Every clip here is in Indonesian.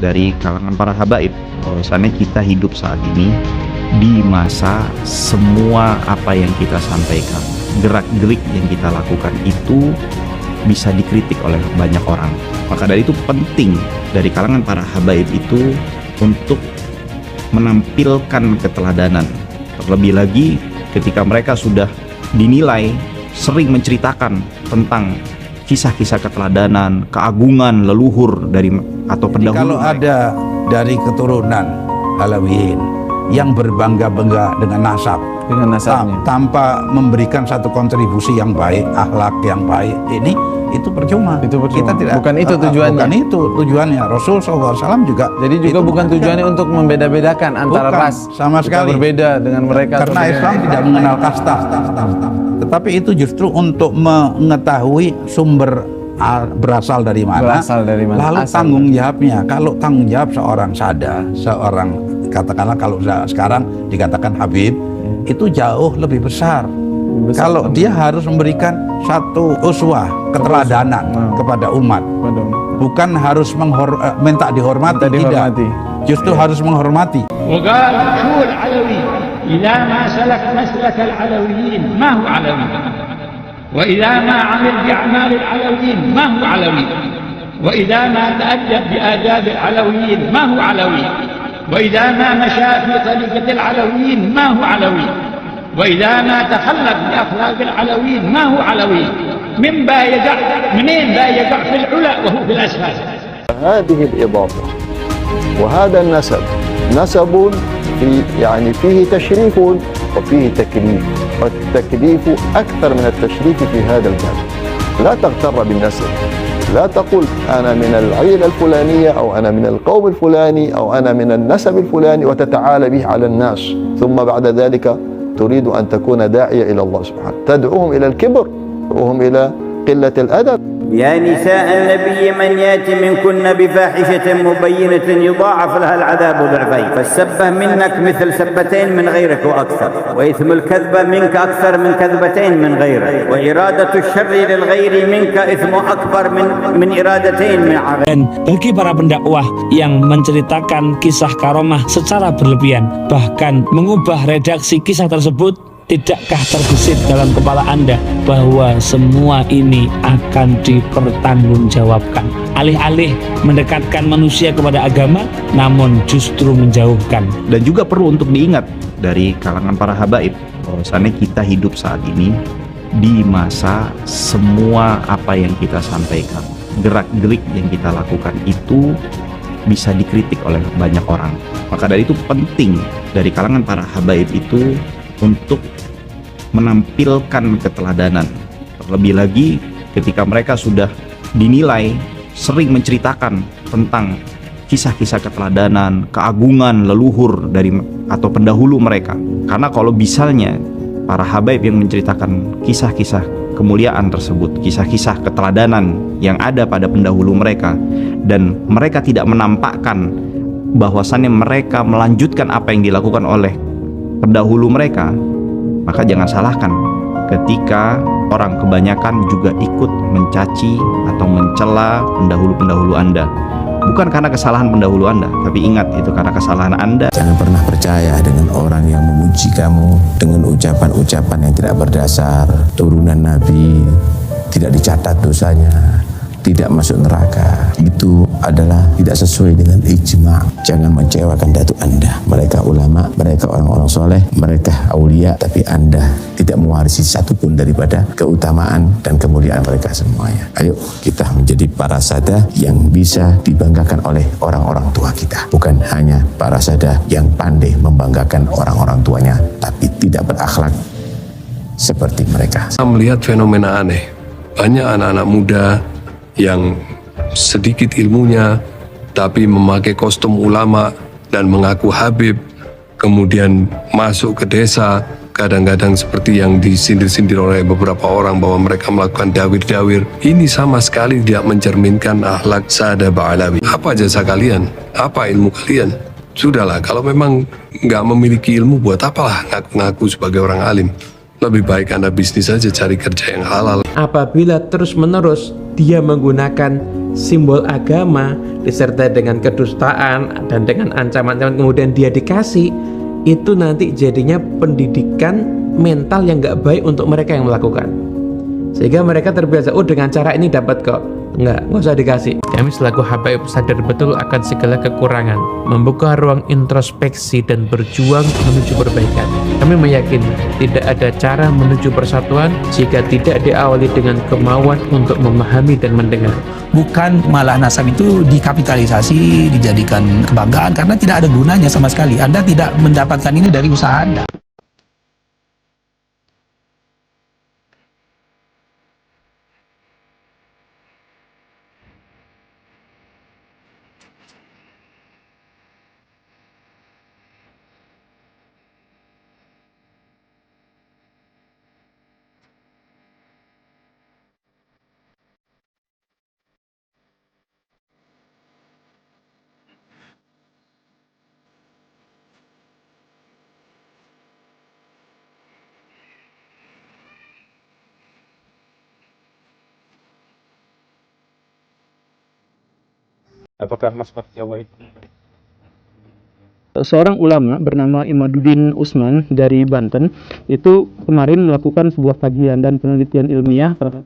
dari kalangan para habaib bahwasannya kita hidup saat ini di masa semua apa yang kita sampaikan, gerak-gerik yang kita lakukan itu bisa dikritik oleh banyak orang. Maka dari itu penting dari kalangan para habaib itu untuk menampilkan keteladanan, terlebih lagi ketika mereka sudah dinilai sering menceritakan tentang kisah-kisah keteladanan, keagungan leluhur dari atau pendahulu. Kalau ada dari keturunan Alawiyin yang berbangga-bangga dengan nasabnya, tanpa memberikan satu kontribusi yang baik, akhlak yang baik, itu percuma. Kita tidak, bukan itu tujuannya. Bukan itu tujuannya. Rasul SAW juga. Jadi juga bukan tujuannya untuk membeda-bedakan antara ras. Sama sekali. Berbeda dengan mereka. Karena Islam tidak mengenal kasta. Tetapi itu justru untuk mengetahui sumber berasal dari mana. Lalu tanggung jawabnya. Kalau tanggung jawab seorang seorang katakanlah kalau sekarang dikatakan Habib, itu jauh lebih besar. Kalau dia harus memberikan satu uswah, keteladanan kepada umat, bukan harus minta dihormati, tidak. Justru harus menghormati. وقال شو العلوي إذا ما سلك مسلك العلويين ما هو علوي، وإذا ما عمل بأعمال العلويين ما هو علوي، وإذا ما تأدب بآداب العلويين ما هو علوي، وإذا ما مشى في طريقة العلويين ما هو علوي، وإذا ما تخلق بأخلاق العلويين ما هو علوي. منين با يقع في العلا وهو في الأسفل. هذه الإضافة وهذا النسب نسب فيه تشريف وفيه تكليف، والتكليف أكثر من التشريف في هذا الباب. لا تغتر بالنسب، لا تقل أنا من العيلة الفلانية أو أنا من القوم الفلاني أو أنا من النسب الفلاني وتتعالى به على الناس، ثم بعد ذلك تريد أن تكون داعية إلى الله سبحانه، تدعوهم إلى الكبر، تدعوهم إلى قلة الأدب. يا نساء النبي من يأتي منكن بفاحشة مبينة يضاعف لها العذاب ضعفين، فالسبة منك مثل سبتين من غيرك وأكثر، وإثم الكذبة منك أكثر من كذبتين من غيرك، وإرادة الشر للغير منك إثم أكبر من إرادتين من غيرك. Dan bagi para pendakwah yang menceritakan kisah karomah secara berlebihan, bahkan mengubah redaksi kisah tersebut, tidakkah terbesit dalam kepala Anda bahwa semua ini akan dipertanggungjawabkan? Alih-alih mendekatkan manusia kepada agama, namun justru menjauhkan. Dan juga perlu untuk diingat dari kalangan para habaib bahwasannya kita hidup saat ini di masa semua apa yang kita sampaikan, gerak-gerik yang kita lakukan itu bisa dikritik oleh banyak orang. Maka dari itu penting dari kalangan para habaib itu untuk menampilkan keteladanan, terlebih lagi ketika mereka sudah dinilai sering menceritakan tentang kisah-kisah keteladanan, keagungan leluhur dari atau pendahulu mereka. Karena kalau misalnya para habaib yang menceritakan kisah-kisah kemuliaan tersebut, kisah-kisah keteladanan yang ada pada pendahulu mereka, dan mereka tidak menampakkan bahwasannya mereka melanjutkan apa yang dilakukan oleh pendahulu mereka, maka jangan salahkan ketika orang kebanyakan juga ikut mencaci atau mencela pendahulu-pendahulu Anda. Bukan karena kesalahan pendahulu Anda, tapi ingat itu karena kesalahan Anda. Jangan pernah percaya dengan orang yang memuji kamu dengan ucapan-ucapan yang tidak berdasar. Turunan Nabi tidak dicatat dosanya, tidak masuk neraka. Itu adalah tidak sesuai dengan ijma'. Jangan mengecewakan datuk Anda. Mereka ulama, mereka orang-orang soleh, mereka aulia, tapi Anda tidak mewarisi satupun daripada keutamaan dan kemuliaan mereka semuanya. Ayo kita menjadi para sada yang bisa dibanggakan oleh orang-orang tua kita. Bukan hanya para sada yang pandai membanggakan orang-orang tuanya, tapi tidak berakhlak seperti mereka. Saya melihat fenomena aneh. Banyak anak-anak muda yang sedikit ilmunya tapi memakai kostum ulama dan mengaku Habib, kemudian masuk ke desa, kadang-kadang seperti yang disindir-sindir oleh beberapa orang bahwa mereka melakukan dawir-dawir. Ini sama sekali tidak mencerminkan akhlak Sada Ba'alawi. Apa jasa kalian? Apa ilmu kalian? Sudahlah, kalau memang nggak memiliki ilmu, buat apalah ngaku-ngaku sebagai orang alim? Lebih baik Anda bisnis saja, cari kerja yang halal. Apabila terus-menerus dia menggunakan simbol agama disertai dengan kedustaan dan dengan ancaman-ancaman kemudian dia dikasih, itu nanti jadinya pendidikan mental yang nggak baik untuk mereka yang melakukan, sehingga mereka terbiasa, oh dengan cara ini dapat kok, nggak usah dikasih. Kami selaku habaib sadar betul akan segala kekurangan, membuka ruang introspeksi dan berjuang menuju perbaikan. Kami meyakini tidak ada cara menuju persatuan jika tidak diawali dengan kemauan untuk memahami dan mendengar. Bukan malah nasab itu dikapitalisasi, dijadikan kebanggaan, karena tidak ada gunanya sama sekali. Anda tidak mendapatkan ini dari usaha Anda. Apakah Mas Jawa itu? Seorang ulama bernama Imaduddin Usman dari Banten itu kemarin melakukan sebuah kajian dan penelitian ilmiah terhadap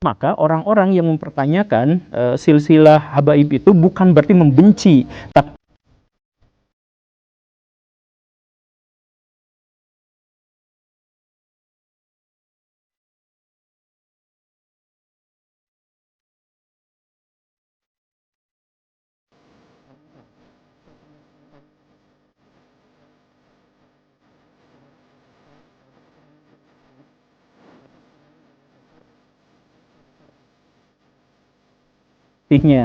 maka orang-orang yang mempertanyakan silsilah habaib itu bukan berarti membenci, tapi kasihnya.